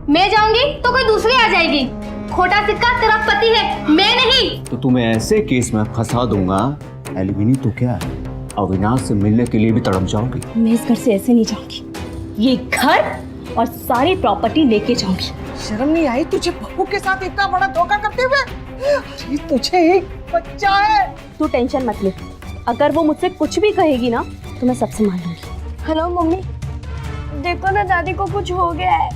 मैं जाऊंगी तो कोई दूसरी आ जाएगी। खोटा सिक्का तेरा पति है, मैं नहीं। तो तुम्हें ऐसे केस में फंसा दूंगा एलिमिनी, तो क्या अविनाश से मिलने के लिए भी तड़प जाओगी? मैं इस घर से ऐसे नहीं जाऊंगी। ये घर और सारी प्रॉपर्टी लेके जाऊंगी। शर्म नहीं आई तुझे बहू के साथ इतना बड़ा धोखा करते हुए? अरे तुझे एक बच्चा है। तू टेंशन मत ले, अगर वो मुझसे कुछ भी कहेगी ना तो मैं सब संभाल लूंगी। हेलो मम्मी, देखो ना दादी को कुछ हो गया है,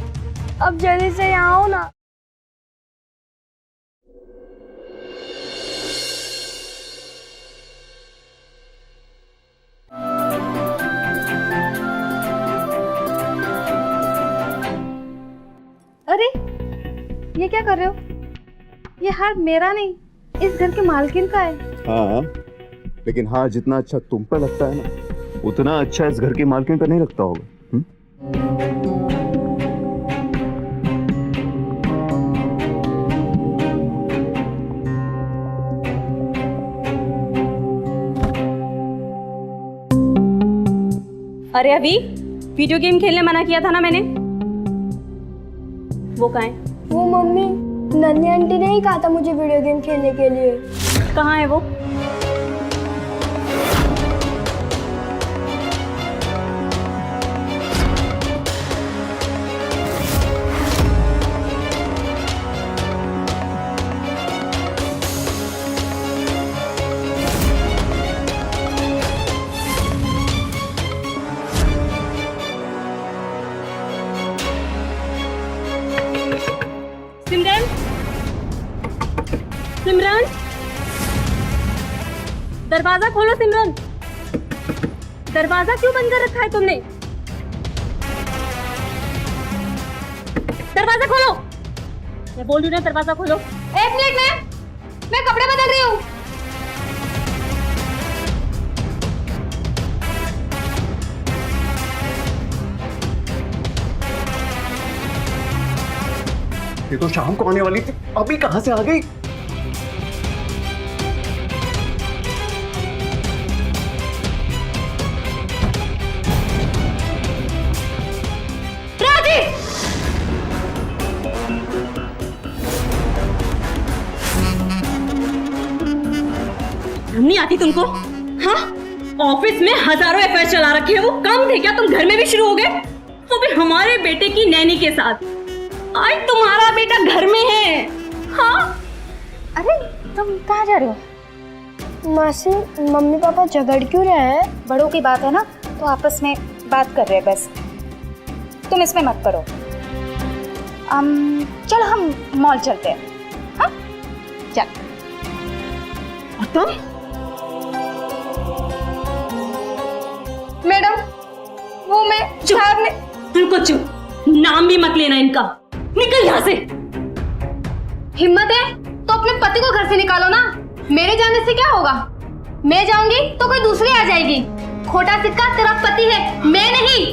अब जल्दी से यहाँ आओ ना। अरे ये क्या कर रहे हो? ये हार मेरा नहीं, इस घर के मालकिन का है। हाँ, लेकिन हार जितना अच्छा तुम पर लगता है ना, उतना अच्छा इस घर की मालकिन पर नहीं लगता होगा। अरे अभी वीडियो गेम खेलने मना किया था ना मैंने, वो कहाँ है? वो मम्मी, नन्ही आंटी ने ही कहा था मुझे वीडियो गेम खेलने के लिए। कहाँ है वो? सिमरन, सिमरन, दरवाजा खोलो। सिमरन, दरवाजा क्यों बंद कर रखा है तुमने? दरवाजा खोलो, मैं बोल रही हूँ ना, दरवाजा खोलो। एक मिनट, मैं कपड़े बदल रही हूँ। ये तो शाम को आने वाली थी, अभी कहां से आ गई? राजी, नहीं आती तुमको? हाँ, ऑफिस में हजारों अफेयर चला रखे हैं, वो कम थे क्या? तुम घर में भी शुरू हो गए, वो भी हमारे बेटे की नैनी के साथ। आज तुम्हारा बेटा घर में है। हाँ, अरे तुम कहाँ जा रहे हो? मासी, मम्मी पापा झगड़ क्यों रहे हैं? बड़ों की बात है ना, तो आपस में बात कर रहे हैं बस, तुम इसमें मत करो। चलो हम मॉल चलते हैं। हाँ चल। और तुम? मैडम, वो मैं साहब ने। रुको, चुप, नाम भी मत लेना इनका, निकल यहाँ से। हिम्मत है तो अपने पति को घर से निकालो ना, मेरे जाने से क्या होगा? मैं जाऊंगी तो कोई दूसरी आ जाएगी। खोटा सिक्का तेरा पति है, मैं नहीं।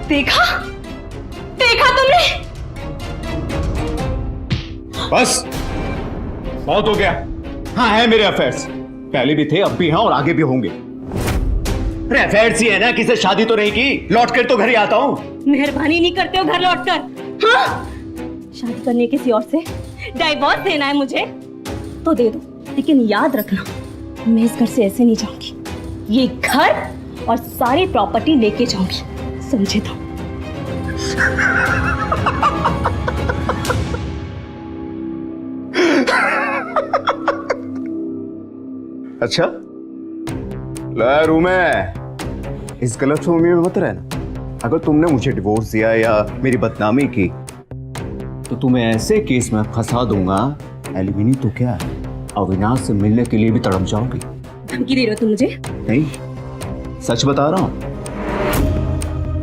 देखा, देखा तुमने? बस बहुत हो गया। हाँ, है मेरे अफेयर्स, पहले भी थे, अब भी हैं और आगे भी होंगे। अरे अफेयर्स ही है ना, किसी शादी तो नहीं की, लौट कर तो घर ही आता हूँ। मेहरबानी नहीं करते हो घर लौटकर? हाँ, शादी करने किसी और से, डाइवोर्स देना है मुझे तो दे दो, लेकिन याद रखना, मैं इस घर से ऐसे नहीं जाऊंगी। ये घर और सारी प्रॉपर्टी लेके जाऊंगी, समझे तो? अच्छा, लहरू में इस गलतफहमी में मत रहना। अगर तुमने मुझे डिवोर्स दिया या मेरी बदनामी की तो तुम्हें ऐसे केस में फंसा दूंगा एलिमिनी, तो क्या अविनाश से मिलने के लिए भी तड़प जाओगी। धमकी दे रहे हो तुम मुझे? नहीं, सच बता रहा हूं।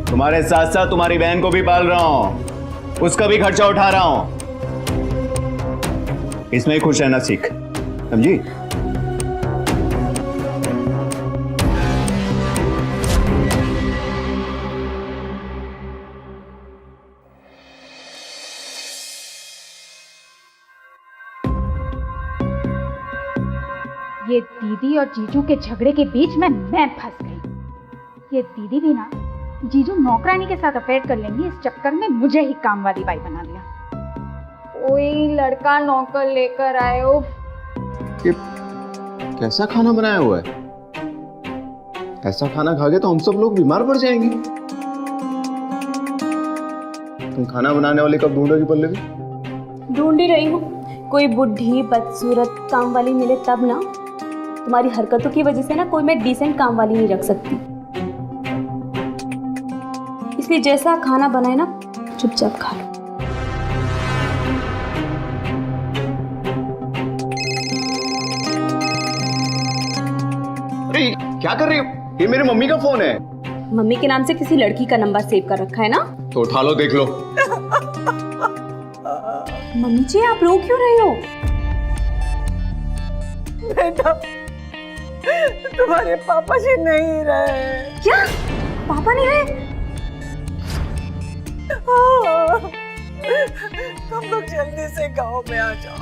तुम्हारे साथ साथ तुम्हारी बहन को भी पाल रहा हूं, उसका भी खर्चा उठा रहा हूं। इसमें ही खुश रहना सीख, समझी? ये दीदी और जीजू के झगड़े के बीच में मैं फंस गई। ये दीदी भी ना जीजू नौकरानी के साथ अफेयर कर लेंगी, इस चक्कर में मुझे ही काम वाली बाई बना दिया। कोई लड़का नौकर लेकर आए हो। ये कैसा खाना बनाया हुआ है? ऐसा खाना खा के तो हम सब लोग बीमार पड़ जाएंगे। तुम खाना बनाने वाले कब ढूंढोगी पल्लवी? ढूंढ ही रही हूँ, कोई बुढ़ी बदसूरत काम वाली मिले तब ना। तुम्हारी हरकतों की वजह से ना कोई मैं डिसेंट काम वाली नहीं रख सकती, इसलिए जैसा खाना बनाए ना चुपचाप खा लो। अरे क्या कर रही हो? ये मेरी मम्मी का फोन है। मम्मी के नाम से किसी लड़की का नंबर सेव कर रखा है ना? तो उठा लो, देख लो। मम्मी जी आप रो क्यों रहे हो? बेटा तुम्हारे पापा जी नहीं रहे। क्या पापा नहीं रहे? तुम लोग जल्दी से गांव में आ जाओ।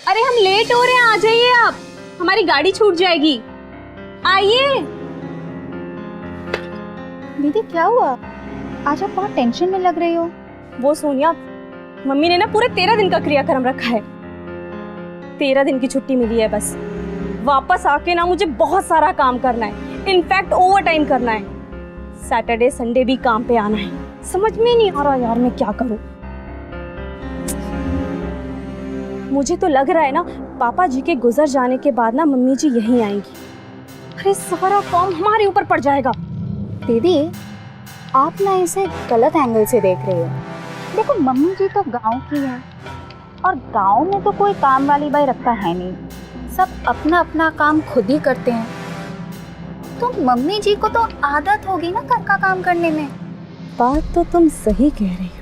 अरे हम लेट हो रहे हैं, आ जाइए आप, हमारी गाड़ी छूट जाएगी। आइए। दीदी क्या हुआ? आज आप बहुत टेंशन में लग रही हो। वो सोनिया, मम्मी ने ना पूरे 13 दिन का क्रियाक्रम रखा है। 13 दिन की छुट्टी मिली है बस। वापस आके ना मुझे बहुत सारा काम करना है, इनफैक्ट ओवर टाइम करना है। सैटरडे संडे भी काम पे आना है। समझ में नहीं आ रहा यार मैं क्या करूं। मुझे तो लग रहा है ना पापा जी के गुजर जाने के बाद ना मम्मी जी यहीं आएंगी। अरे सारा काम हमारे ऊपर पड़ जाएगा। दीदी आप ना इसे गलत एंगल से देख रही हो। देखो मम्मी जी तो गांव की है और गांव में तो कोई काम वाली बाई रखता है नहीं, सब अपना अपना काम खुद ही करते हैं। तो मम्मी जी को तो आदत होगी ना घर का काम करने में। बात तो तुम सही कह रही हो।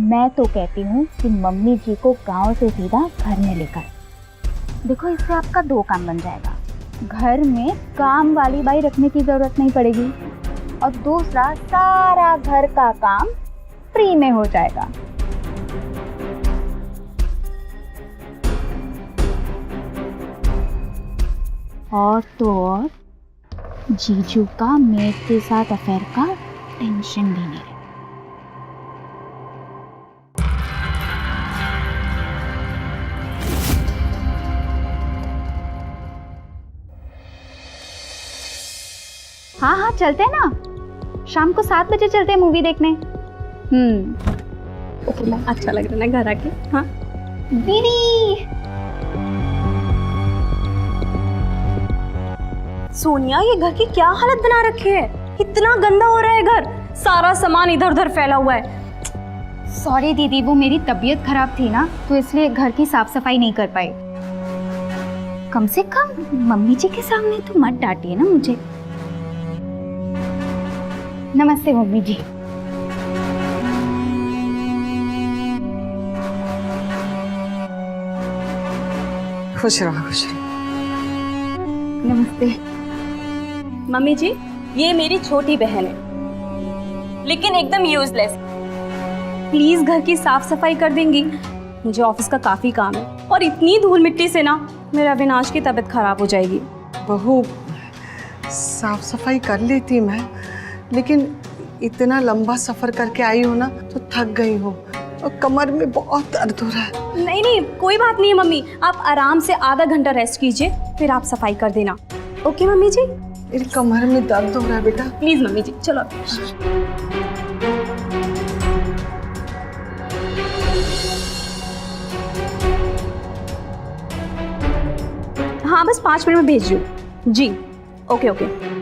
मैं तो कहती हूँ कि मम्मी जी को गांव से सीधा घर में लेकर, देखो इससे आपका 2 काम बन जाएगा। घर में काम वाली बाई रखने की जरूरत नहीं पड़ेगी और दूसरा सारा घर का काम फ्री में हो जाएगा। और तो और जीजू का मेड के साथ अफेयर का टेंशन भी नहीं। हाँ हाँ चलते हैं ना, शाम को 7 बजे चलते हैं मूवी देखने। अच्छा लग रहा है ना घर आके? हाँ दीदी सोनिया, ये घर की क्या हालत बना रखी है? इतना गंदा हो रहा है घर, सारा सामान इधर उधर फैला हुआ है। सॉरी दीदी, वो मेरी तबीयत खराब थी ना तो इसलिए घर की साफ सफाई नहीं कर पाई। कम से कम मम्मी जी के सामने तो मत डांटिए ना मुझे। नमस्ते मम्मी जी। खुश रहो खुश रहो। नमस्ते मम्मी जी, ये मेरी छोटी बहन है लेकिन एकदम यूजलेस। प्लीज घर की साफ सफाई कर देंगी? मुझे ऑफिस का काफी काम है और इतनी धूल मिट्टी से ना मेरा अविनाश की तबीयत खराब हो जाएगी। बहू साफ सफाई कर लेती मैं, लेकिन इतना लंबा सफर करके आई हो ना तो थक गई हो और कमर में बहुत दर्द हो रहा है। नहीं नहीं कोई बात नहीं है मम्मी, आप आराम से आधा घंटा रेस्ट कीजिए फिर आप सफाई कर देना। ओके मम्मी जी? मेरी कमर में दर्द हो रहा है बेटा। प्लीज मम्मी जी चलो। हाँ बस 5 मिनट में भेज रही हूँ जी। Okay okay.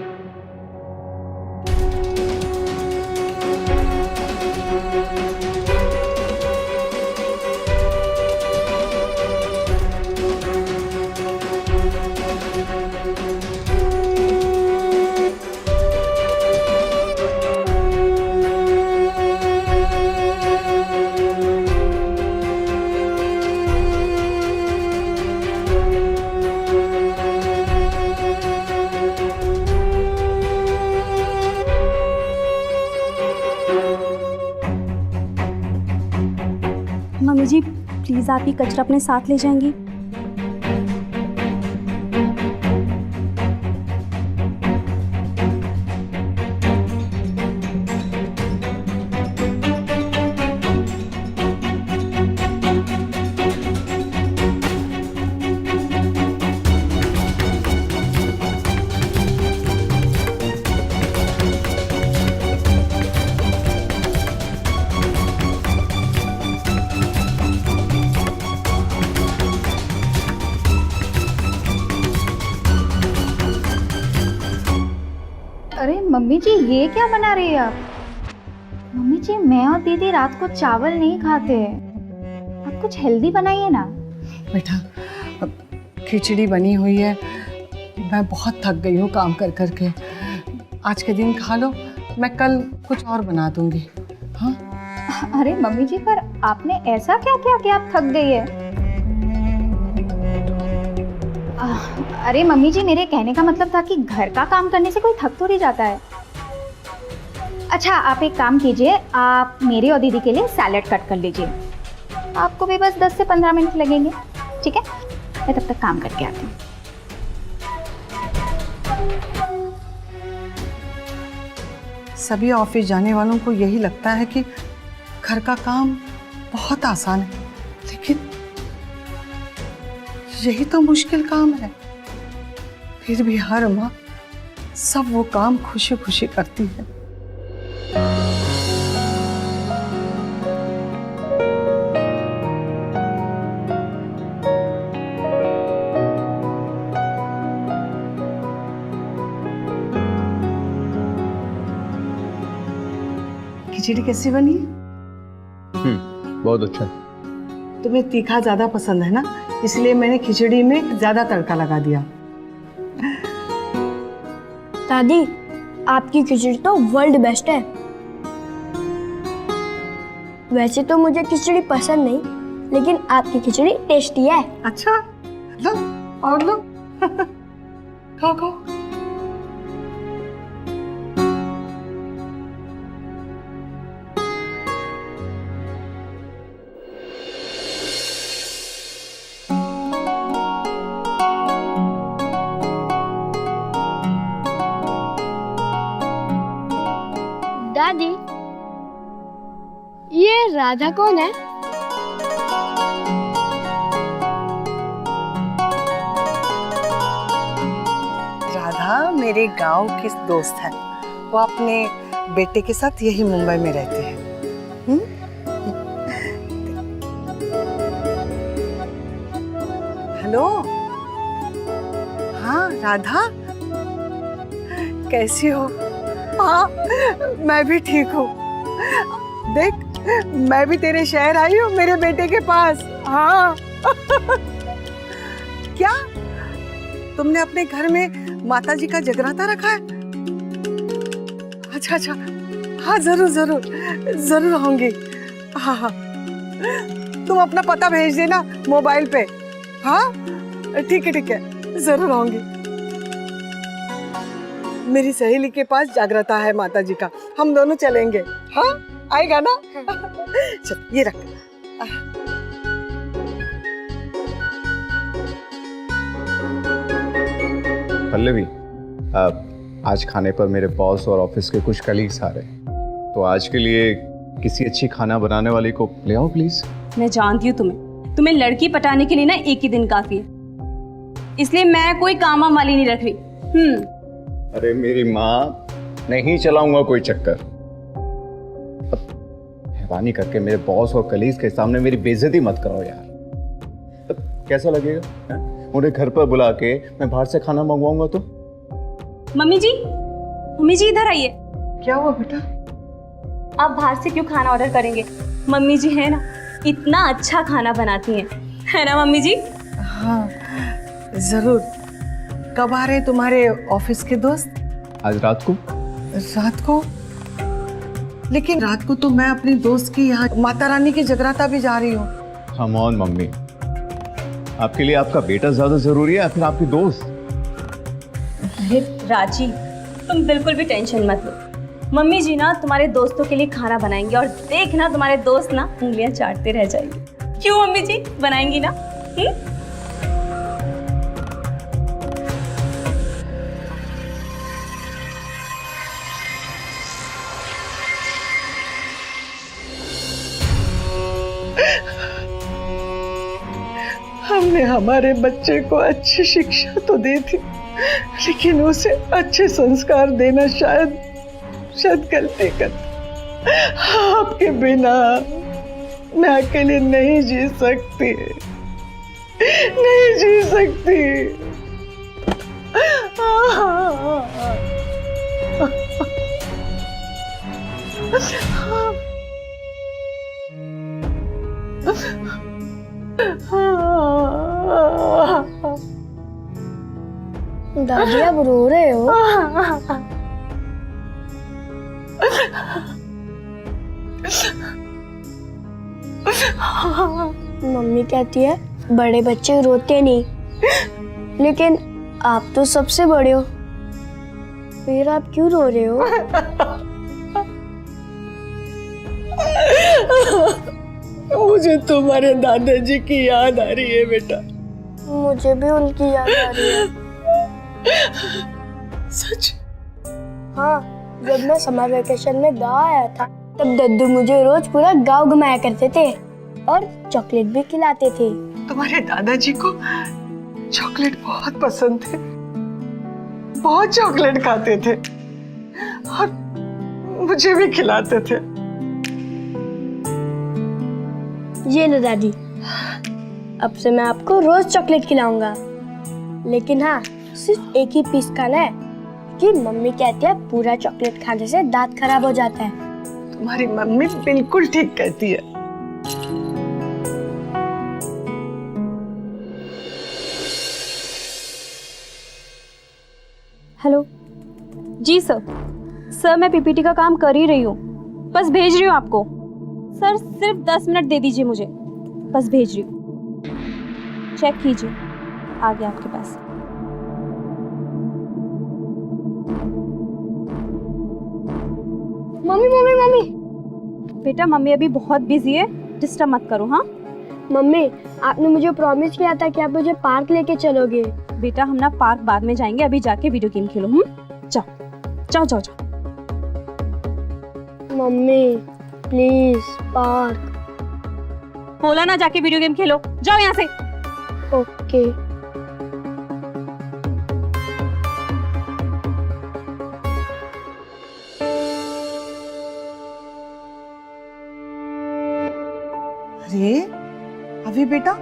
प्लीज आप ये कचरा अपने साथ ले जाएंगी? अरे मम्मी जी, ये क्या बना रही है आप? मम्मी जी, मैं और दीदी रात को चावल नहीं खाते हैं, आप कुछ हेल्दी बनाइए ना। बेटा, अब खिचड़ी बनी हुई है, मैं बहुत थक गई हूँ काम कर कर के। आज के दिन खा लो, मैं कल कुछ और बना दूंगी। हाँ? अरे मम्मी जी, पर आपने ऐसा क्या किया कि आप थक गई है? अरे मम्मी जी, मेरे कहने का मतलब था कि घर का काम करने से कोई थक थोड़ी जाता है। अच्छा, आप एक काम कीजिए, आप मेरे और दीदी के लिए सैलेड कट कर लीजिए। आपको भी बस 10 से 15 मिनट लगेंगे, ठीक है? मैं तब तक काम करके आती हूँ। सभी ऑफिस जाने वालों को यही लगता है कि घर का काम बहुत आसान है, लेकिन यही तो मुश्किल काम है। फिर भी हर माँ सब वो काम खुशी खुशी करती है। खिचड़ी कैसी बनी है? बहुत अच्छा। तुम्हें तीखा ज्यादा पसंद है ना, इसलिए मैंने खिचड़ी में ज्यादा तड़का लगा दिया। दादी, आपकी खिचड़ी तो वर्ल्ड बेस्ट है। वैसे तो मुझे खिचड़ी पसंद नहीं, लेकिन आपकी खिचड़ी टेस्टी है। अच्छा, लो और लो। खाओ खाओ। दादी, ये राधा कौन है? राधा मेरे गांव की दोस्त है, वो अपने बेटे के साथ यही मुंबई में रहती है। हेलो, हाँ राधा, कैसी हो? हाँ, मैं भी ठीक हूँ। देख, मैं भी तेरे शहर आई हूँ, मेरे बेटे के पास। हाँ। क्या तुमने अपने घर में माता जी का जगराता रखा है? अच्छा अच्छा, हाँ जरूर जरूर जरूर आऊंगी। हाँ हाँ, तुम अपना पता भेज देना मोबाइल पे। हाँ ठीक है, जरूर आऊंगी। मेरी सहेली के पास जागराता है माता जी का, हम दोनों चलेंगे। हाँ, आएगा ना? चल, ये रख। पल्लवी, आज खाने पर मेरे बॉस और ऑफिस के कुछ कलीग्स आ रहे हैं, तो आज के लिए किसी अच्छी खाना बनाने वाली को ले आओ प्लीज। मैं जानती हूँ तुम्हें लड़की पटाने के लिए ना एक ही दिन काफी है, इसलिए मैं कोई काम वाली नहीं रख रही। अरे मेरी माँ, नहीं चलाऊंगा कोई चक्कर। अब मेहरबानी करके मेरे बॉस और कलीग्स के सामने मेरी बेइज्जती मत कराओ यार। अब कैसा लगेगा है? उन्हें घर पर बुला के मैं बाहर से खाना मंगवाऊंगा तो? मम्मी जी इधर आइए। क्या हुआ बेटा? आप बाहर से क्यों खाना ऑर्डर करेंगे? मम्मी जी है ना, इतना अच्छा खाना बनाती हैं, है ना मम्मी जी? हाँ जरूर। कब आ रहे तुम्हारे ऑफिस के दोस्त? आज रात को। रात को? लेकिन रात को तो मैं अपनी दोस्त की यहाँ माता रानी की जगराता भी जा रही हूँ। कम ऑन मम्मी, आपके लिए आपका बेटा ज्यादा जरूरी है या फिर आपकी दोस्त? अरे राजी, तुम बिल्कुल भी टेंशन मत लो। मम्मी जी ना तुम्हारे दोस्तों के लिए खाना बनाएंगे और देखना तुम्हारे दोस्त ना उंगलियां चाटते रह जाएंगे। क्यों मम्मी जी, बनाएंगी ना? हमने हमारे बच्चे को अच्छी शिक्षा तो दी थी, लेकिन उसे अच्छे संस्कार देना शायद गलती कर। आपके बिना मैं अकेले नहीं जी सकती, नहीं जी सकती। दादी आप रो रहे हो? मम्मी कहती है बड़े बच्चे रोते नहीं, लेकिन आप तो सबसे बड़े हो, फिर आप क्यों रो रहे हो? मुझे तुम्हारे दादाजी की याद आ रही है बेटा। मुझे भी उनकी याद आ रही है। सच? हाँ, जब मैं समर वेकेशन में गाँव आया था तब दद्दू मुझे रोज पूरा गांव घुमाया करते थे और चॉकलेट भी खिलाते थे। तुम्हारे दादाजी को चॉकलेट बहुत पसंद थे, बहुत चॉकलेट खाते थे और मुझे भी खिलाते थे। ये लो दादी, अब से मैं आपको रोज चॉकलेट खिलाऊंगा, लेकिन हाँ सिर्फ एक ही पीस खाना है कि मम्मी कहती है पूरा चॉकलेट खाने से दांत खराब हो जाता है। तुम्हारी मम्मी बिल्कुल ठीक कहती है। हेलो जी सर। सर मैं पीपीटी का काम कर ही रही हूँ, बस भेज रही हूँ आपको। सर सिर्फ 10 मिनट दे दीजिए मुझे, बस भेज रही हूँ, चेक कीजिए, आ गया आपके पास। मम्मी मम्मी मम्मी बेटा मम्मी अभी बहुत बिजी है, डिस्टर्ब मत करो। हाँ मम्मी, आपने मुझे प्रॉमिस किया था कि आप मुझे पार्क लेके चलोगे। बेटा हम ना पार्क बाद में जाएंगे, अभी जाके वीडियो गेम खेलो। जाओ जाओ जाओ जाओ। Mummy please park. बोला ना जाके वीडियो गेम खेलो, जाओ यहाँ से। ओके। अरे अभी बेटा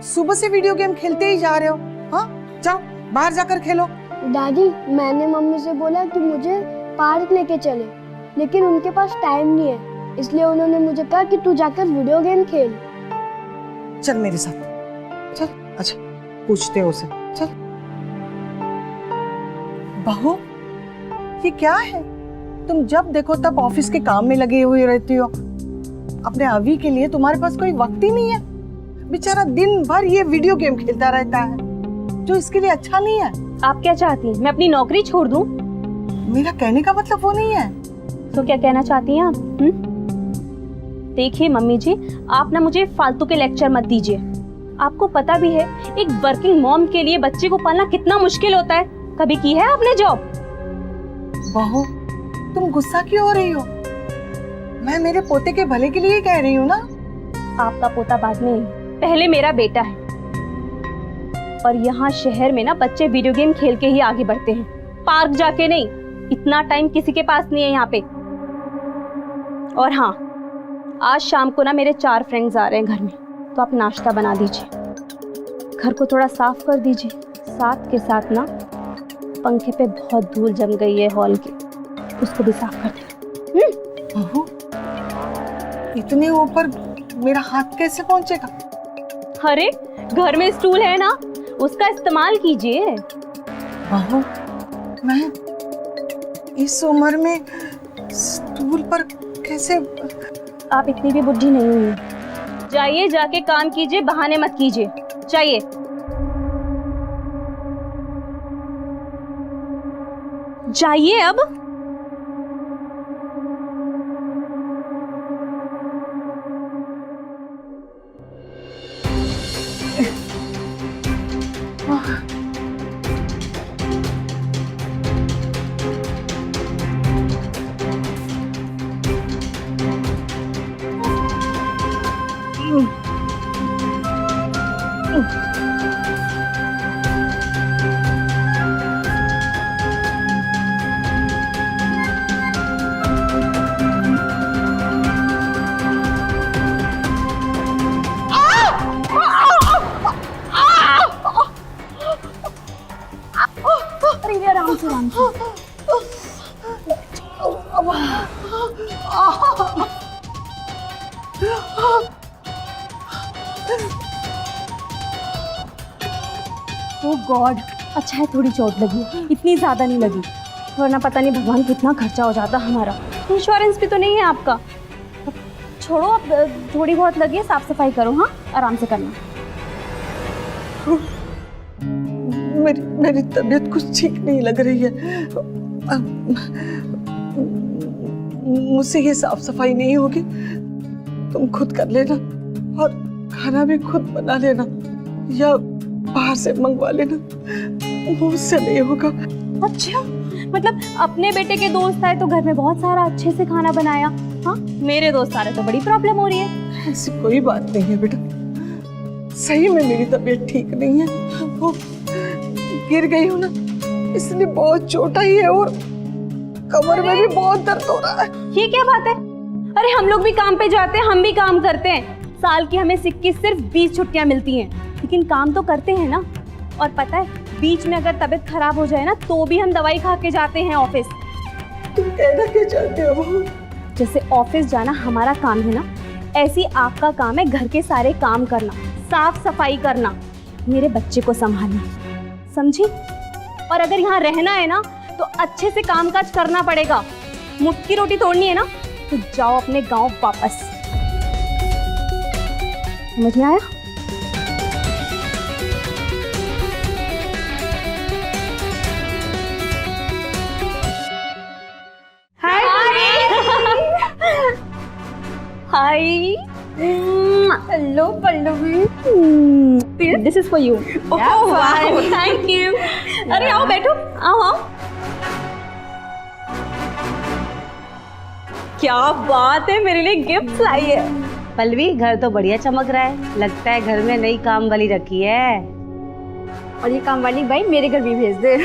सुबह से वीडियो गेम खेलते ही जा रहे हो? हाँ जाओ बाहर जाकर खेलो। दादी मैंने मम्मी से बोला कि मुझे पार्क लेके चले, लेकिन उनके पास टाइम नहीं है, इसलिए उन्होंने मुझे कहा कि तू जाकर वीडियो गेम खेल। चल मेरे साथ चल। अच्छा पूछते हो उसे, चल। बहू ये क्या है? तुम जब देखो तब ऑफिस के काम में लगे हुए रहती हो, अपने अभी के लिए तुम्हारे पास कोई वक्त ही नहीं है। बेचारा दिन भर ये वीडियो गेम खेलता रहता है, जो इसके लिए अच्छा नहीं है। आप क्या चाहती हैं, मैं अपनी नौकरी छोड़ दूं? मेरा कहने का मतलब वो नहीं है। तो क्या कहना चाहती हैं आप? देखिए मम्मी जी, आप ना मुझे फालतू के लेक्चर मत दीजिए। आपको पता भी है एक वर्किंग मॉम के लिए बच्चे को पालना कितना मुश्किल होता है। कभी की है आपने जॉब? बहू तुम गुस्सा क्यों हो रही हो? मैं मेरे पोते के भले के लिए ही कह रही हूँ ना। आपका पोता बाद में, पहले मेरा बेटा है। और यहाँ शहर में ना बच्चे वीडियो गेम खेल के ही आगे बढ़ते हैं, पार्क जाके नहीं। इतना टाइम किसी के पास नहीं है यहाँ पे। और हाँ, आज शाम को ना मेरे 4 फ्रेंड्स आ रहे हैं घर में, तो आप नाश्ता बना दीजिए, घर को थोड़ा साफ कर दीजिए। साथ के साथ ना पंखे पे बहुत धूल जम गई है हॉल की, उसको भी साफ कर देना। बहू इतने ऊपर मेरा हाथ कैसे पहुंचेगा? अरे घर में स्टूल है ना, उसका इस्तेमाल कीजिए। बहू मैं इस उम्र में स्टूल पर कैसे? आप इतनी भी बुद्धि नहीं हुई। जाइए जाके काम कीजिए, बहाने मत कीजिए। जाइए। जाइए अब। अरे ये आराम से आराम से। ओह गॉड, अच्छा है थोड़ी चोट लगी, इतनी ज़्यादा नहीं लगी, वरना पता नहीं भगवान कितना खर्चा हो जाता हमारा। इंश्योरेंस भी तो नहीं है आपका। छोड़ो, अब थोड़ी बहुत लगी है, साफ सफाई करो, हाँ आराम से करना। मेरी तबीयत कुछ ठीक नहीं लग रही है। मुझसे ये साफ सफाई नहीं होगी, तुम खुद कर लेना और खाना भी खुद बना लेना या बाहर से मंगवा लेना, मुझसे नहीं होगा। अच्छा, मतलब अपने बेटे के दोस्त आए तो घर में बहुत सारा अच्छे से खाना बनाया, हाँ मेरे दोस्त आ रहे तो बड़ी प्रॉब्लम हो रही है। ऐसी कोई बात नहीं है बेटा, सही में मेरी तबीयत ठीक नहीं है। वो गिर गई हूँ ना, इसलिए बहुत चोट आई है और कमर में भी बहुत दर्द हो रहा है। ये क्या बात है? अरे हम लोग भी काम पे जाते हैं, हम भी काम करते हैं, साल की हमें सिर्फ 20 छुट्टियां मिलती हैं, लेकिन काम तो करते हैं ना। और पता है, बीच में अगर तबीयत खराब हो जाए ना तो भी हम दवाई खा के जाते हैं ऑफिस। तुम कहना क्या चाहते हो बहू? जैसे ऑफिस जाना हमारा काम है ना, ऐसी आपका काम है घर के सारे काम करना, साफ सफाई करना, मेरे बच्चे को संभालना, समझी? और अगर यहाँ रहना है ना तो अच्छे से कामकाज करना पड़ेगा। मुफ्त की रोटी तोड़नी है ना तो जाओ अपने गांव वापस। समझ में आया? Hi, hello Pallavi, this is for you. Thank you. अरे आओ बैठो, आओ आओ। क्या बात है, मेरे लिए गिफ्ट लाई है। पल्लवी, घर तो बढ़िया चमक रहा है, लगता है घर में नई काम वाली रखी है। और ये काम वाली भाई मेरे घर भी भेज दे।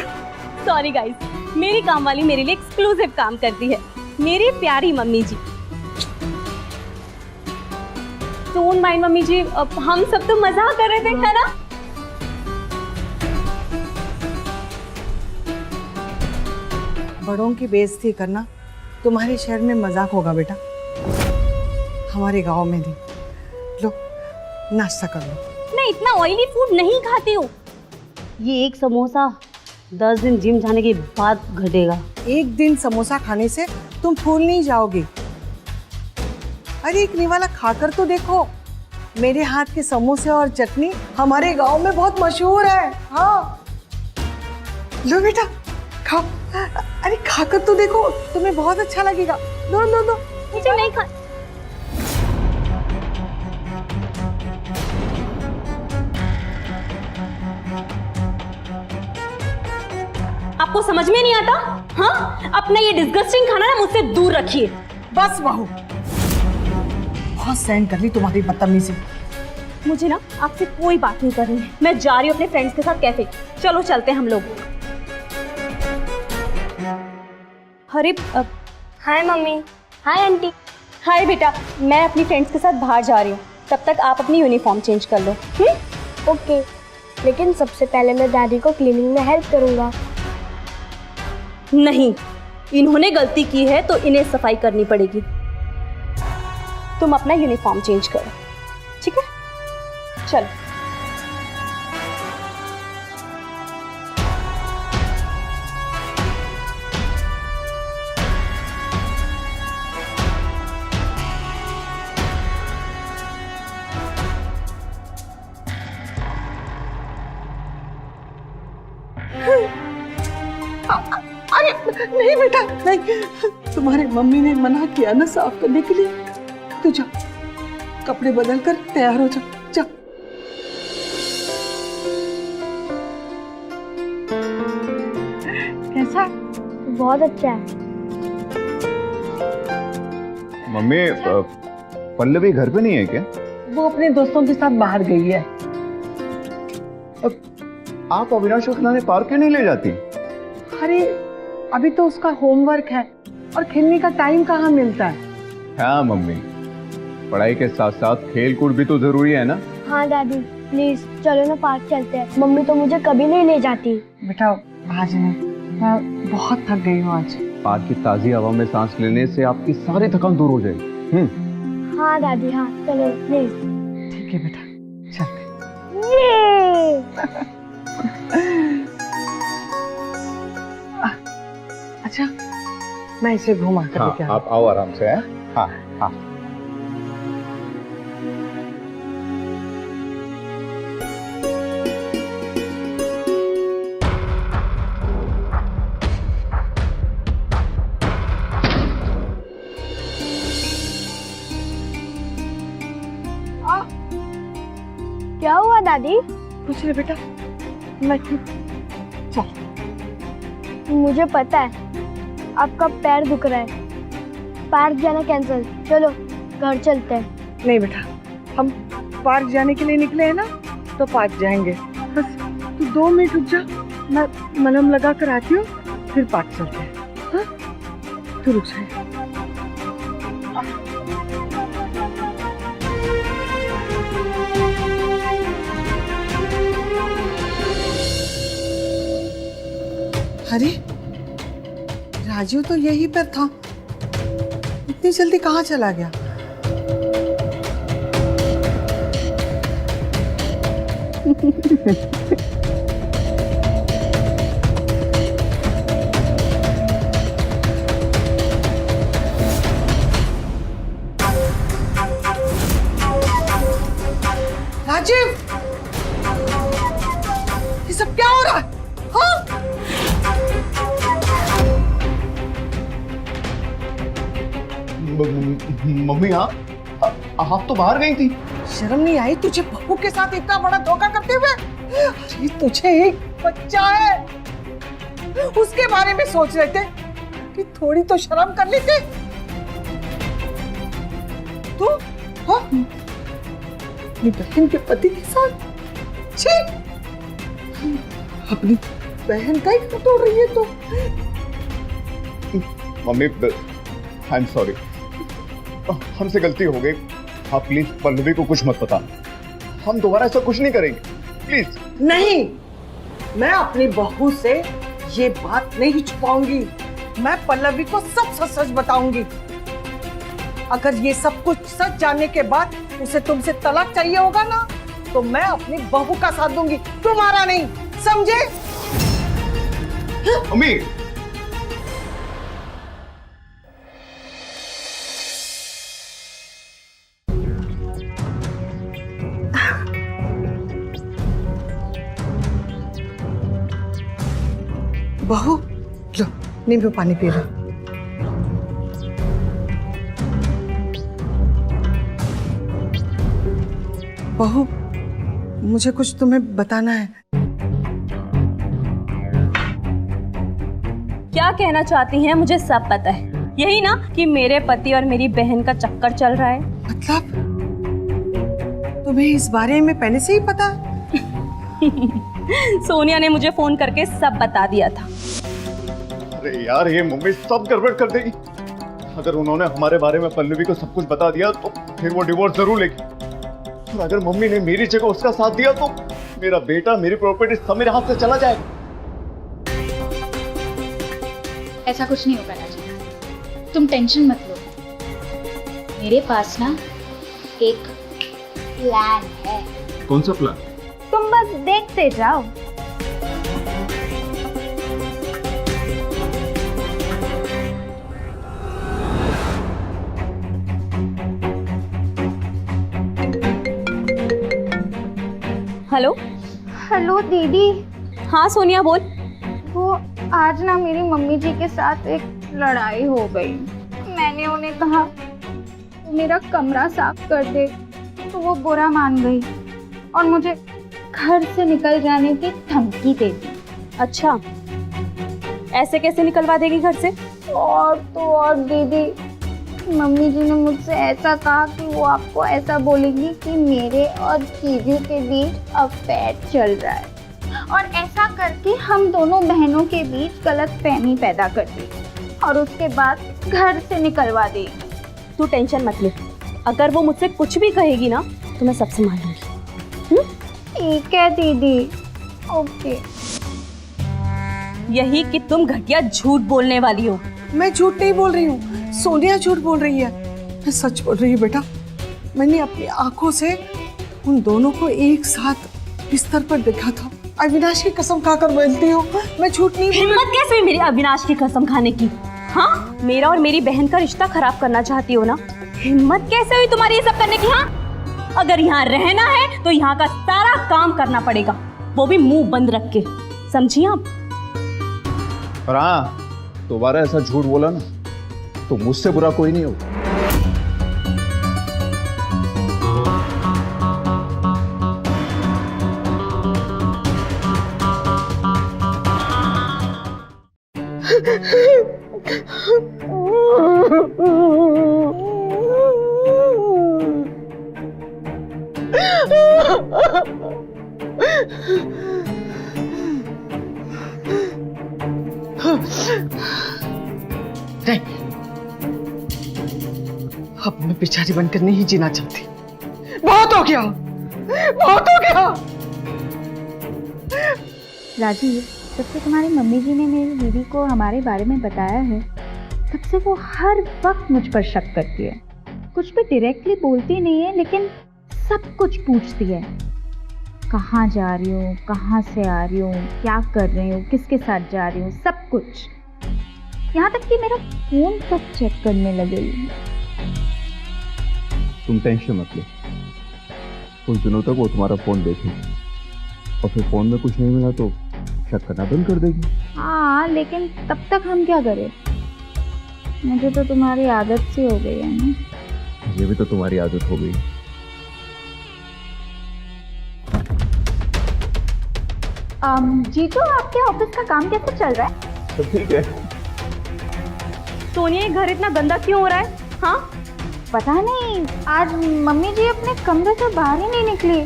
सॉरी गाइस, मेरी काम वाली मेरे लिए एक्सक्लूसिव काम करती है, मेरी प्यारी mummy ji. Don't mind mummy ji, हम सब तो मजाक कर रहे थे, है ना? बड़ों की बेइज्जती करना तुम्हारे शहर में मजाक होगा बेटा, हमारे गांव में नहीं। लो नाश्ता कर लो। मैं इतना ऑयली फूड नहीं खाती हूँ। ये एक समोसा 10 दिन जिम जाने के बाद घटेगा। एक दिन समोसा खाने से तुम फूल नहीं जाओगी। अरे एक निवाला खाकर तो देखो, मेरे हाथ के समोसे और चटनी हमारे गांव में बहुत मशहूर है। हाँ लो बेटा खाओ, अरे खाकर तो देखो, तुम्हें बहुत अच्छा लगेगा। दो दो दो। मुझे नहीं खा। आपको समझ में नहीं आता? हाँ, अपना ये डिस्गस्टिंग खाना ना मुझसे दूर रखिए। बस बहू, बहुत सहन कर ली तुम्हारी बदतमीजी। मुझे ना आपसे कोई बात नहीं करनी है, मैं जा रही हूँ अपने फ्रेंड्स के साथ कैफे। चलो चलते हैं हम लोग। अरे हाय मम्मी। Hi aunty. हाय बेटा, मैं अपनी फ्रेंड्स के साथ बाहर जा रही हूँ, तब तक आप अपनी यूनिफॉर्म चेंज कर लो। ओके, लेकिन सबसे पहले मैं दादी को क्लीनिंग में हेल्प करूँगा। नहीं, इन्होंने गलती की है तो इन्हें सफाई करनी पड़ेगी। तुम अपना यूनिफॉर्म चेंज करो, ठीक है? चलो। अरे नहीं बेटा नहीं, तुम्हारी मम्मी ने मना किया ना साफ करने के लिए। तू जा, कपड़े बदल कर तैयार हो जा, जा। कैसा? बहुत अच्छा है। मम्मी, पल्लवी घर पे नहीं है क्या? वो अपने दोस्तों के साथ बाहर गई है। आप अविनाश को खिलाने पार्क क्यों नहीं ले जाती? अरे अभी तो उसका होमवर्क है और खेलने का टाइम कहाँ मिलता है। हाँ मम्मी, पढ़ाई के साथ साथ खेल कूद भी तो जरूरी है ना। हाँ दादी प्लीज चलो ना पार्क चलते हैं, मम्मी तो मुझे कभी नहीं ले जाती। बेटा आज नहीं, मैं बहुत थक गई हूँ आज। पार्क की ताजी हवा में सांस लेने से आपकी सारी थकान दूर हो जाएगी। हाँ दादी हाँ चलो प्लीज। ठीक है बेटा चलते। ये अच्छा मैं इसे घुमा कर हाँ, लेके आती आप आओ आराम से। हैं? हाँ हाँ। क्या हुआ दादी? कुछ नहीं बेटा, मैं चल। मुझे पता है आपका पैर दुख रहा है, पार्क जाना कैंसिल, चलो घर चलते हैं। नहीं बेटा, हम पार्क जाने के लिए निकले हैं ना, तो पार्क जाएंगे। बस तू 2 मिनट रुक जा, मैं मलहम लगा कर आती हूँ, फिर पार्क चलते हैं। हाँ? तू रुक जा। अरे राजू तो यहीं पर था, इतनी जल्दी कहाँ चला गया? राजीव, ये सब क्या हो रहा है? हाँ? मम्मी आप तो बाहर गई थी। शर्म नहीं आई तुझे बहू के साथ इतना बड़ा धोखा करते हुए? अरे तुझे एक बच्चा है, उसके बारे में सोच रहे थे कि थोड़ी तो शर्म कर लेते। तू हाँ अपनी बहन के पति के साथ? छी, अपनी बहन का ही घर तोड़ रही है तो। मम्मी आई एम सॉरी, हमसे गलती हो गई। आप प्लीज पल्लवी को कुछ मत बता, हम दोबारा ऐसा कुछ नहीं करेंगे, प्लीज। नहीं, मैं अपनी बहू से ये बात नहीं छुपाऊंगी। मैं पल्लवी को सब सच सच बताऊंगी। अगर ये सब कुछ सच जानने के बाद उसे तुमसे तलाक चाहिए होगा ना, तो मैं अपनी बहू का साथ दूंगी, तुम्हारा नहीं, समझे? मम्मी बहू लो नींबू पानी पी लो। बहू मुझे कुछ तुम्हें बताना है। क्या कहना चाहती हैं मुझे सब पता है। यही ना कि मेरे पति और मेरी बहन का चक्कर चल रहा है। मतलब तुम्हें इस बारे में पहले से ही पता है? सोनिया ने मुझे फोन करके सब बता दिया था। अरे यार, ये मम्मी सब गड़बड़ कर देगी। अगर उन्होंने हमारे बारे में पल्लवी को सब कुछ बता दिया तो फिर वो डिवोर्स जरूर लेगी। और अगर मम्मी ने मेरी जगह उसका साथ दिया तो मेरा बेटा, मेरी प्रॉपर्टी सब मेरे हाथ से चला जाएगा। ऐसा कुछ नहीं होगा राजा, तुम टेंशन मत लो। मेरे पास ना एक प्लान है। कौन सा प्लान? तुम बस देखते जाओ। हेलो। हेलो दीदी, हाँ सोनिया बोल। वो आज ना मेरी मम्मी जी के साथ एक लड़ाई हो गई। मैंने उन्हें कहा वो मेरा कमरा साफ कर दे तो वो बुरा मान गई और मुझे घर से निकल जाने की धमकी दे दी। अच्छा, ऐसे कैसे निकलवा देगी घर से? और तो और दीदी, मम्मी जी ने मुझसे ऐसा कहा कि वो आपको ऐसा बोलेंगी कि मेरे और जीजू के बीच अफेयर चल रहा है, और ऐसा करके हम दोनों बहनों के बीच गलतफहमी पैदा कर दी और उसके बाद घर से निकलवा देगी। तू टेंशन मत ले, अगर वो मुझसे कुछ भी कहेगी ना तो मैं सब संभाल लूंगी। ठीक है दीदी, ओके। यही कि तुम घटिया झूठ बोलने वाली हो। मैं झूठ नहीं बोल रही हूँ, सोनिया झूठ बोल रही है। मैं सच बोल रही हूँ बेटा। मैंने अपनी आंखों से उन दोनों को एक साथ बिस्तर पर देखा था। अविनाश की कसम खाकर बोलती हूँ, मैं झूठ नहीं बोल रही। हिम्मत कैसे हुई मेरी अविनाश की कसम खाने की? हाँ, मेरा और मेरी बहन का रिश्ता खराब करना चाहती हो ना? हिम्मत कैसे हुई तुम्हारी ये सब करने की? हाँ, अगर यहाँ रहना है तो यहाँ का सारा काम करना पड़ेगा, वो भी मुंह बंद रख के, समझी आप? और हाँ, दोबारा ऐसा झूठ बोला ना तो मुझसे बुरा कोई नहीं होगा। नहीं, अब मैं बेचारी बनकर नहीं जीना चाहती। बहुत हो गया, बहुत हो गया। राजीव, जब से तुम्हारी मम्मी जी ने मेरी दीदी को हमारे बारे में बताया है, तब से वो हर वक्त मुझ पर शक करती है। कुछ भी डायरेक्टली बोलती नहीं है, लेकिन सब कुछ पूछती है। कहाँ जा रही हो, कहाँ से आ रही हो, क्या कर रही हो, किसके साथ जा रही हो, सब कुछ। यहाँ तक कि मेरा फोन तक चेक करने लगेगी। तुम टेंशन मत लो, कुछ दिनों तक वो तुम्हारा फोन देखेगी और फिर फोन में कुछ नहीं मिला तो शक करना बंद कर देगी। हाँ, लेकिन तब तक हम क्या करें? मुझे तो तुम्हारी आदत सी हो गई है ना। ये भी तो तुम्हारी आदत हो गई। जी, तो आपके ऑफिस का काम कैसे चल रहा है? तो ठीक है। सोनिया, ये घर इतना गंदा क्यों हो रहा है? हाँ, पता नहीं, आज मम्मी जी अपने कमरे से बाहर ही नहीं निकली।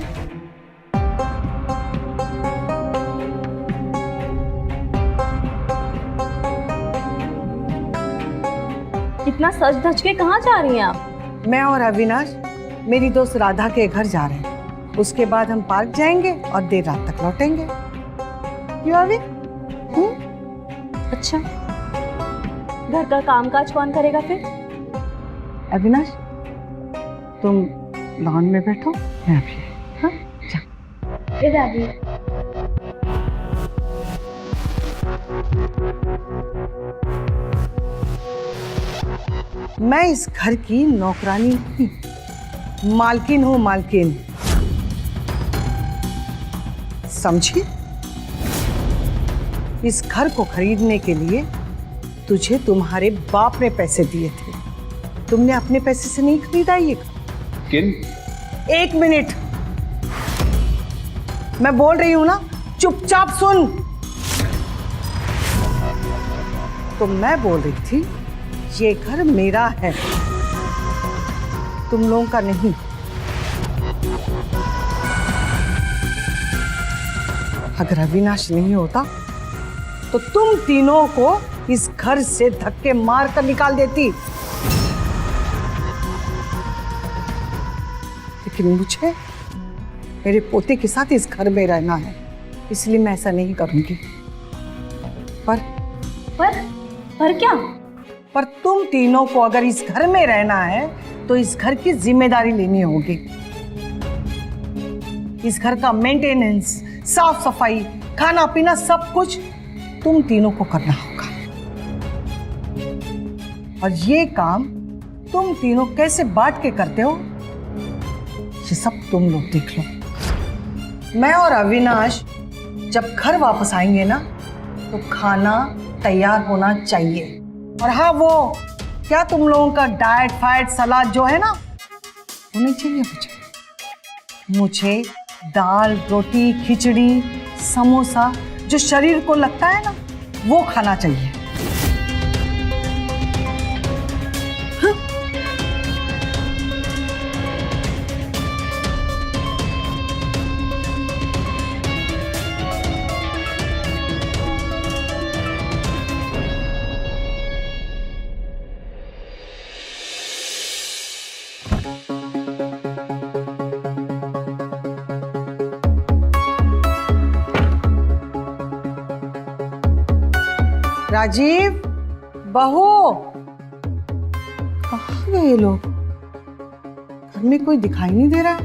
इतना सज धज के कहाँ जा रही हैं आप? मैं और अविनाश मेरी दोस्त राधा के घर जा रहे हैं। उसके बाद हम पार्क जाएंगे और देर रात तक लौटेंगे। क्यों अभी? अच्छा, घर का कामकाज कौन करेगा फिर? अविनाश, तुम लॉन में बैठो, मैं अभी। हाँ, जा। दादी, मैं इस घर की नौकरानी नहीं, मालकिन हूँ, मालकिन। समझी? इस घर को खरीदने के लिए तुझे तुम्हारे बाप ने पैसे दिए थे। तुमने अपने पैसे से नहीं खरीदा ये घर। किन? एक मिनट, मैं बोल रही हूं ना, चुपचाप सुन। तो मैं बोल रही थी, ये घर मेरा है, तुम लोगों का नहीं। अगर अविनाश नहीं होता तो तुम तीनों को इस घर से धक्के मार कर निकाल देती। लेकिन मुझे मेरे पोते के साथ इस घर में रहना है, इसलिए मैं ऐसा नहीं करूंगी। पर क्या? पर तुम तीनों को अगर इस घर में रहना है तो इस घर की जिम्मेदारी लेनी होगी। इस घर का मेंटेनेंस, साफ सफाई, खाना पीना, सब कुछ तुम तीनों को करना होगा। और ये काम तुम तीनों कैसे बांट के करते हो, ये सब तुम लोग देख लो। मैं और अविनाश जब घर वापस आएंगे ना, तो खाना तैयार होना चाहिए। और हाँ, वो क्या तुम लोगों का डाइट फाइट सलाद जो है ना, वो नहीं चाहिए मुझे दाल, रोटी, खिचड़ी, समोसा जो शरीर को लगता है ना, वो खाना चाहिए। हाँ? राजीव, बहू, कहाँ गए ये लोग? घर में कोई दिखाई नहीं दे रहा है।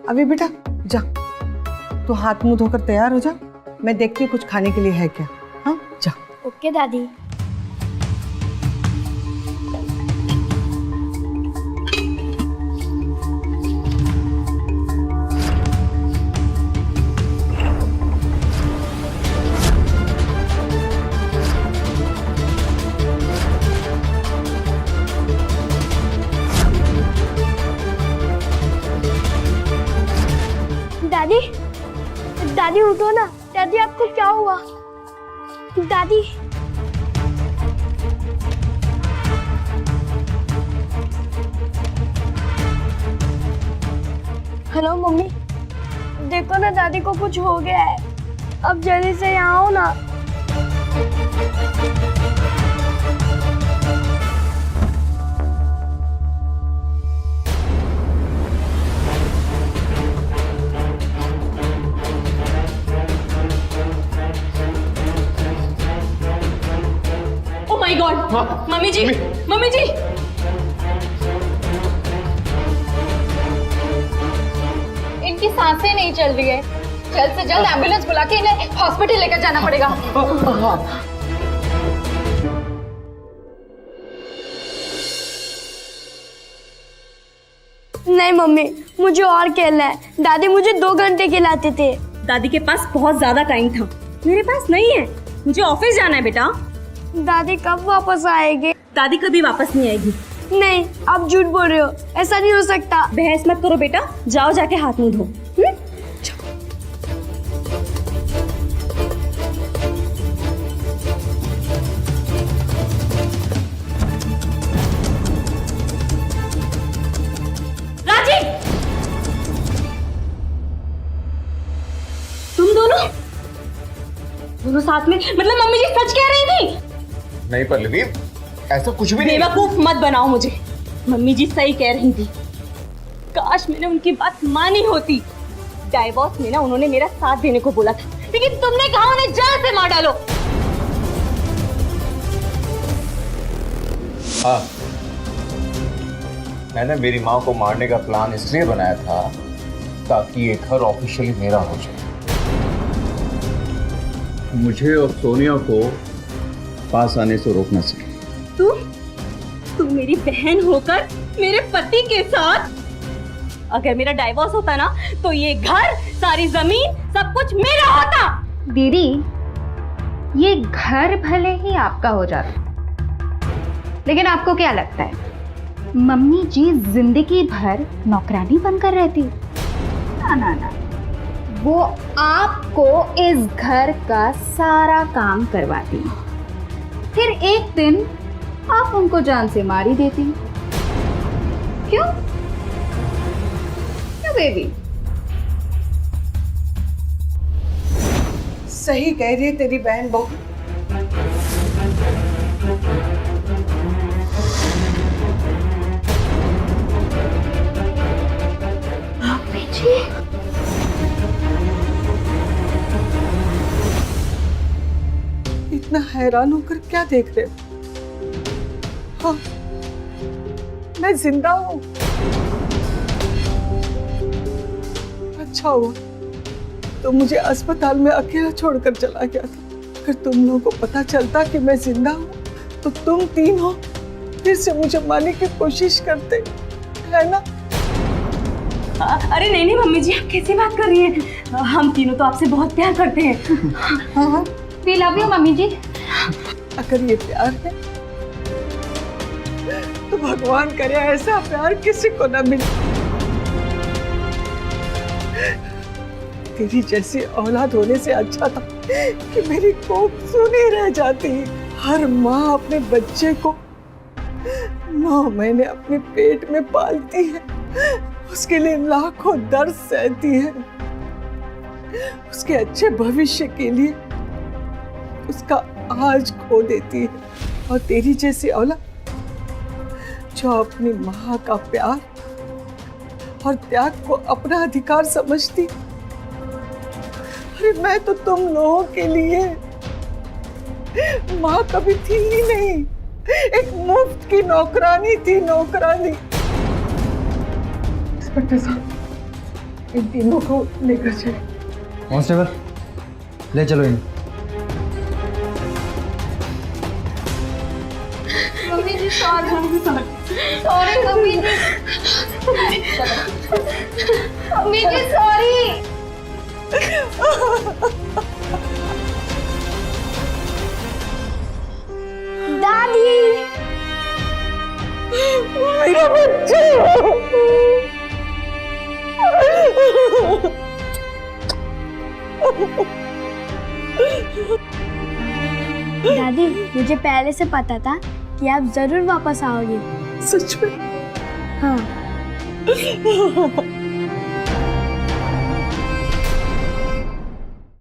अभी बेटा जा, तू हाथ मुंह धोकर तैयार हो जा, मैं देखती हूँ कुछ खाने के लिए है क्या। हाँ जा। ओके दादी। दादी, दादी उठो ना। दादी आपको क्या हुआ? दादी, हेलो मम्मी, देखो ना दादी को कुछ हो गया है। अब जल्दी से यहाँ आओ ना। Oh my God, mummy ji, mummy ji. इनकी सांसें नहीं चल रही है, जल्द से जल्द एम्बुलेंस बुला के इन्हें हॉस्पिटल लेकर जाना पड़ेगा। नहीं मम्मी, मुझे और खेलना है। दादी मुझे 2 घंटे खिलाते थे। दादी के पास बहुत ज्यादा टाइम था, मेरे पास नहीं है। मुझे ऑफिस जाना है बेटा। दादी कब वापस आएगी? दादी कभी वापस नहीं आएगी। नहीं, आप झूठ बोल रहे हो, ऐसा नहीं हो सकता। बहस मत करो बेटा, जाओ जाके हाथ मुंह धो। राजीव, तुम दोनों साथ में? मतलब मम्मी जी सच कह रही थी? नहीं पल्लवी, ऐसा कुछ भी नहीं। बेवकूफ मत बनाओ मुझे। मम्मी जी सही कह रही थी। काश मैंने उनकी बात मानी होती। डाइवोर्स में ना उन्होंने मेरा साथ देने को बोला था, लेकिन तुमने कहा उन्हें जान से मार डालो। हाँ, मैंने मेरी माँ को मारने का प्लान इसलिए बनाया था ताकि ये घर ऑफिशियली मेरा हो जाए। मुझे और सोनिया को पास आने से रोक ना सके। तुम मेरी बहन होकर मेरे पति के साथ? अगर मेरा डाइवोर्स होता ना तो ये घर, सारी जमीन, सब कुछ मेरा होता। दीदी, ये घर भले ही आपका हो जाता, लेकिन आपको क्या लगता है मम्मी जी जिंदगी भर नौकरानी बनकर रहती? ना ना ना, वो आपको इस घर का सारा काम करवाती, फिर एक दिन आप उनको जान से मार ही देती। क्यों क्यों बेबी? सही कह रही है तेरी बहन बहू। मम्मी जी, इतना हैरान होकर क्या देख रहे हो? हाँ, मैं जिंदा हूँ। अच्छा हुआ तो मुझे अस्पताल में अकेला छोड़कर चला गया था। अगर तुम लोगों को पता चलता कि मैं जिंदा हूँ तो तुम तीनों फिर से मुझे मारने की कोशिश करते, है ना? अरे नहीं नहीं मम्मी जी, आप कैसी बात कर रही हैं? हम तीनों तो आपसे बहुत प्यार करते हैं। हाँ हाँ, वी लव यू मम्मी जी। अगर ये प्यार है तो भगवान करे ऐसा प्यार किसी को ना मिले। तेरी जैसी औलाद होने से अच्छा था कि मेरी कोख सुनी रह जाती। हर माँ अपने बच्चे को 9 महीने अपने पेट में पालती है, उसके लिए लाखों दर्द सहती है, उसके अच्छे भविष्य के लिए उसका आज खो देती है। और तेरी जैसी औलाद जो अपनी माँ का प्यार और त्याग को अपना अधिकार समझती। अरे मैं तो तुम लोगों के लिए माँ कभी थी ही नहीं, एक मुफ्त की नौकरानी थी, नौकरानी। इंस्पेक्टर साहब, इन तीनों को लेकर चले। कांस्टेबल, ले चलो इन्हें। मम्मी जी sorry sorry mummy ji mummy जी सॉरी। दादी मेरा बच्चा। दादी, मुझे पहले से पता था कि आप जरूर वापस आओगे। सच में? हाँ।